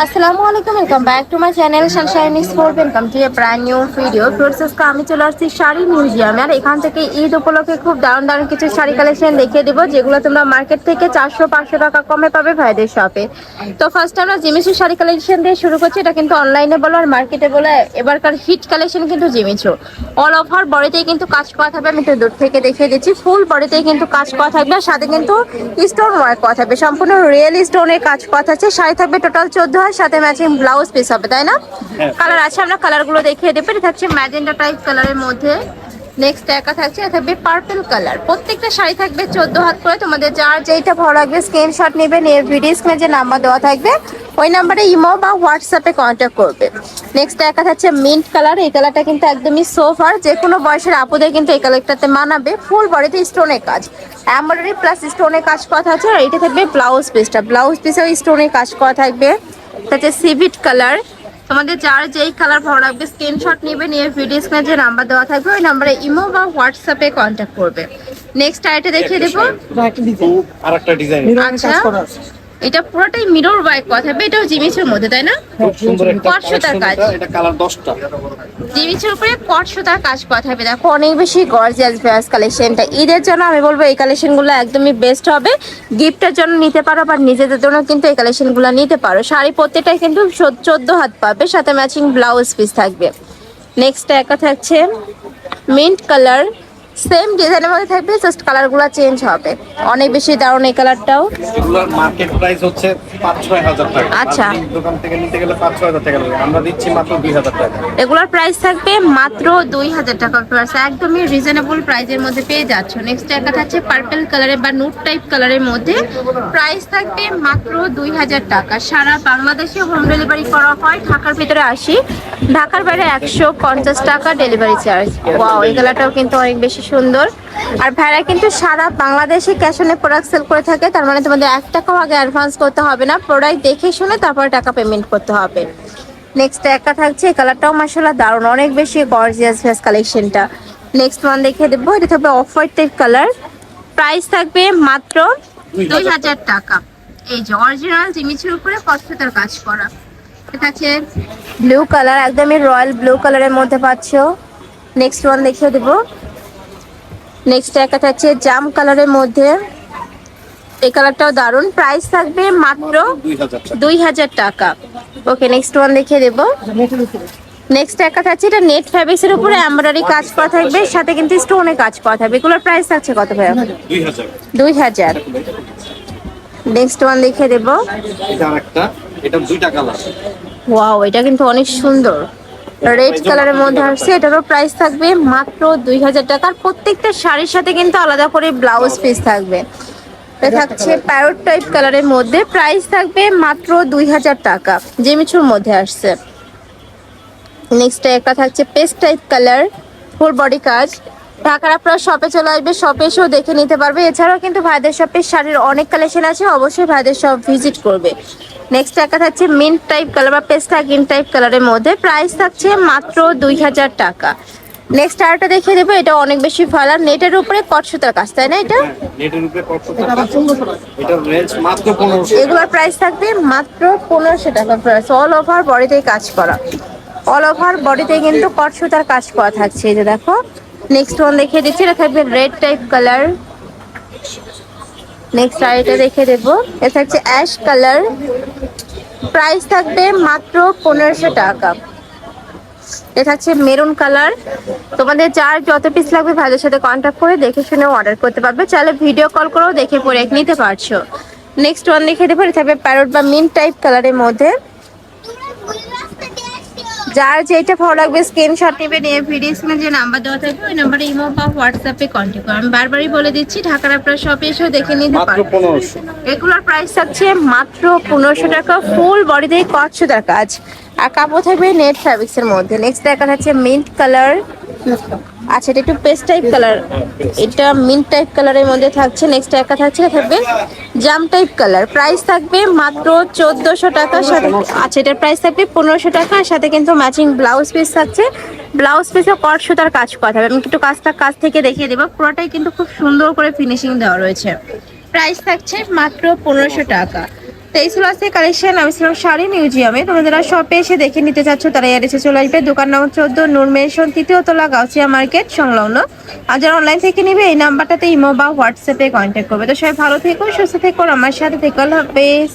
আসসালামু আলাইকুম, welcome back to my channel sunshine sport. Welcome to a brand new video. প্রসেসকে আমি চলে আসছি শাড়ি মিউজিয়ামে, আর এখান থেকে ঈদ উপলক্ষে খুব দারুণ দারুণ কিছু শাড়ি কালেকশন দেখিয়ে দেবো, যেগুলো তোমরা মার্কেট থেকে 400-500 টাকা কমে পাবে ভাইদের শপে। তো ফার্স্ট আমরা জিমিচু শাড়ি কালেকশন দিয়ে শুরু করছি। এটা কিন্তু অনলাইনে বলো আর মার্কেটে বলে এবারকার হিট কালেকশন কিন্তু জিমিচু। অল ওভার বডিতেই কিন্তু কাজ করা থাকবে, আমি একটু দূর থেকে দেখিয়ে দিচ্ছি। ফুল বডিতেই কিন্তু কাজ করা থাকবে, আর সাথে কিন্তু স্টোন ওয়ার্ক করা থাকবে, সম্পূর্ণ রিয়েল স্টোনের কাজ করা থাকছে। শাড়ি থাকবে টোটাল 14, সাথে ম্যাচিং ব্লাউজ পিস হবে, তাই না? কালার আছে, আমরা কালার গুলো দেখিয়ে দেবো। এটা থাকছে ম্যাজেন্ডা টাইপ কালারের মধ্যে। নেক্সট একা থাকছে, এটা থাকবে পার্পল কালার। প্রত্যেকটা শাড়ি থাকবে 14 হাত করে। তোমাদের যার যেইটা ভালো লাগবে স্ক্রিনশট নেবে, নিয়ে ভিডিও স্ক্রিনে যে নাম্বার দেওয়া থাকবে ওই নাম্বারে ইমো বা হোয়াটসঅ্যাপে কন্ট্যাক্ট করবে। নেক্সট একা থাকছে মিন্ট কালার। এই কালারটা কিন্তু একদমই সোফার, যে কোনো বয়সের আপুদের কিন্তু এই কালারটাতে মানাবে। ফুল বডিতে স্টোনের কাজ, এমব্রয়ডারি প্লাস স্টোনের কাজ করা থাকছে। আর এটা থাকবে ব্লাউজ পিসটা, ব্লাউজ পিসেও স্টোনের কাজ করা থাকবে। এটা হচ্ছে সিভিট কালার। তোমাদের যার যেই কালার ভালো লাগবে স্ক্রিনশট নিবে, নিয়ে ভিডিও স্ক্রিনে যে নাম্বার দেওয়া থাকবে ওই নাম্বারে ইমো বা হোয়াটসঅ্যাপে কন্ট্যাক্ট করবে। নেক্সট আইটা দেখিয়ে দেবো। আরেকটা ডিজাইন। আচ্ছা, এটা পুরোটাই মিরর ওয়ার্ক করা থাকবে। এটাও জিমিচুর মধ্যে, তাই না? খুব সুন্দর একটা কট সুতার কাজ। এটা কালার 10টা। জিমিচুর উপরে কট সুতার কাজ করা থাকবে। দেখো অনেক বেশি গর্জিয়াস ভ্যাস কালেকশনটা। ঈদের জন্য আমি বলবো এই কালেকশনগুলো একদমই বেস্ট হবে। গিফটের জন্য নিতে পারো, বা নিজেদের জন্য কিন্তু এই কালেকশনগুলো নিতে পারো। শাড়ি প্রত্যেকটাই কিন্তু 14 হাত পাবে, সাথে ম্যাচিং ব্লাউজ পিস থাকবে। নেক্সট একা থাকছে মিন্ট কালার, সেম ডিজাইনের মধ্যে থাকবে, জাস্ট কালারগুলো চেঞ্জ হবে। অনেক বেশি দারুণ এই কালারটাও। এগুলোর মার্কেট প্রাইস হচ্ছে 5-6 হাজার টাকা। আচ্ছা, আপনি দোকান থেকে নিতে গেলে 5-6 হাজার টাকা লাগবে, আমরা দিচ্ছি মাত্র 2,000 টাকা। এগুলোর প্রাইস থাকবে মাত্র 2000 টাকা। একদমই রিজনেবল প্রাইসের মধ্যে পেয়ে যাচ্ছ। নেক্সট একটা থাকছে পার্পল কালারের বা নুট টাইপ কালারের মধ্যে। প্রাইস থাকবে মাত্র 2000 টাকা। সারা বাংলাদেশে হোম ডেলিভারি করা হয়। ঢাকার ভিতরে 80, ঢাকার বাইরে 150 টাকা ডেলিভারি চার্জ। ওয়াও, এই কালারটাও কিন্তু অনেক বেশি সুন্দর। আর ভাইরা কিন্তু সারা বাংলাদেশে ক্যাশ অনে প্রোডাক্ট সেল করে থাকে, তার মানে তোমাদের 1 টাকাও আগে অ্যাডভান্স করতে হবে না। প্রোডাক্ট দেখে শুনে তারপরে টাকা পেমেন্ট করতে হবে। নেক্সট একটা থাকছে, এই কালারটাও মাশাআল্লাহ দারুণ, অনেক বেশি গর্জিয়াস ফেস কালেকশনটা। নেক্সট ওয়ান দেখিয়ে দেবো। এটা থাকবে off white type colour. Price থাকবে মাত্র 2000 টাকা। এই যে অরিজিনাল জিমিচুর উপরে কটসুতার কাজ করা। এটা আছে ব্লু কালার, একদমই রয়্যাল ব্লু কালারের মধ্যে পাচ্ছ। নেক্সট ওয়ান দেখিয়ে দেবো। নেক্সট একটা থাকছে জাম কালারের মধ্যে। এই কালারটাও দারুণ। প্রাইস থাকবে মাত্র 2000 টাকা। ওকে, নেক্সট ওয়ান দেখিয়ে দেবো। নেক্সট একটা থাকছে, এটা নেট ফ্যাব্রিক্স এর উপরে এমব্রয়ডারি কাজ করা থাকবে, সাথে কিন্তু স্টোনে কাজ করা থাকবে। এগুলোর প্রাইস থাকছে কত ভাইয়া? 2000। নেক্সট ওয়ান দেখিয়ে দেবো। এটা আরেকটা, এটা দুইটা কালার। ওয়াও, এটা কিন্তু অনেক সুন্দর, রেড কালারের মধ্যে আসছে। এটারও প্রাইস থাকবে মাত্র 2000 টাকা। প্রত্যেকটা শাড়ির সাথে কিন্তু আলাদা করে ব্লাউজ পিস থাকবে। এটা থাকছে প্যারট টাইপ কালারের মধ্যে। প্রাইস থাকবে মাত্র 2000 টাকা, জিমিচুর মধ্যে আসছে। নেক্সট একটা থাকছে paste type colour, full body কাজ। ঢাকার আপনারা শপে চলে আসবে, শপে এসেও দেখে নিতে পারবে। এছাড়াও কিন্তু ভাইদের শপে শাড়ির অনেক কালেকশন আছে, অবশ্যই ভাইদের শপ ভিজিট করবে। নেক্সট একটা থাকছে মিন্ট টাইপ কালার বা পেস্টা গ্রিন টাইপ কালারের মধ্যে। প্রাইস থাকছে মাত্র 2000 টাকা। নেক্সট আরেকটা দেখিয়ে দেবো। এটা অনেক বেশি ভালো, নেটের উপরে কট সুতার কাজ, তাই না? এটা নেটের উপরে কত টাকা? এটার রেঞ্জ মাত্র 1500। এগুলোর প্রাইস থাকবে মাত্র 1500 টাকা। প্রাইস অল ওভার বডিতেই কাজ করা, অল ওভার বডিতে কিন্তু কট সুতার কাজ করা থাকছে। এই যে দেখো। নেক্সট ওয়ান দেখিয়ে দিচ্ছি। এটা থাকবে রেড টাইপ কালার। নেক্সট আরেকটা দেখিয়ে দেবো। এটা থাকছে অ্যাশ কালার। প্রাইস থাকবে মাত্র 1500 টাকা। এটা থাকছে মেরুন কালার। তোমাদের যার যত পিস লাগবে ভাইদের সাথে কন্ট্যাক্ট করে দেখে শুনে অর্ডার করতে পারবে। চাইলে ভিডিও কল করেও দেখে পরে নিতে পারছো। নেক্সট ওয়ান দেখে দেবো। এটা থাকবে প্যারট বা মিন্ট টাইপ কালারের মধ্যে। যার যেটা ভালো লাগবে স্ক্রিনশট নেবে, নিয়ে ভিডিও স্ক্রিনে যে নাম্বার দেওয়া থাকবে ওই নাম্বারে ইমো বা হোয়াটসঅ্যাপে কন্ট্যাক্ট করো। আমি বারবারই বলে দিচ্ছি, ঢাকার আপনার শপে এসেও দেখে নিতে পারবেন। মাত্র 1500। এগুলোর প্রাইস থাকছে মাত্র 1500 টাকা। ফুল বডিতে কট সুতার কাজ, আর কাপড় থাকবে নেট ফ্যাব্রিক্স এর মধ্যে। নেক্সট দেখা যাচ্ছে মিন্ট কালার। আচ্ছা, এটা একটু পেস্ট টাইপ কালার, এটা মিন্ট টাইপ কালারের মধ্যে থাকছে। নেক্সট একটা থাকছে জাম টাইপ কালার। প্রাইস থাকবে মাত্র 1400 টাকা। সাথে আচ্ছা, এটার প্রাইস থাকবে 1500 টাকা। সাথে কিন্তু ম্যাচিং ব্লাউজ পিস থাকছে। ব্লাউজ পিসে কট সুতার কাজ করা থাকবে। আমি একটু কাজ থেকে দেখিয়ে দেবো। পুরোটাই কিন্তু খুব সুন্দর করে ফিনিশিং দেওয়া রয়েছে। প্রাইস থাকছে মাত্র 1500 টাকা। তো এই ছিল আজকে কালেকশন। আমি ছিলাম শাড়ি মিউজিয়ামে। তোমরা যারা শপে এসে দেখে নিতে চাচ্ছ তারা এসে চলে আসবে। দোকান নম্বর 14 নূর মেনশন, তৃতীয় তলা, গাউছিয়া মার্কেট সংলগ্ন। আর যারা অনলাইন থেকে নিবে এই নাম্বারটাতে ইমো বা হোয়াটসঅ্যাপে কন্ট্যাক্ট করবে। তো সবাই ভালো থেকো, সুস্থ থেকো, আমার সাথে থেকো। আল্লাহ হাফেজ।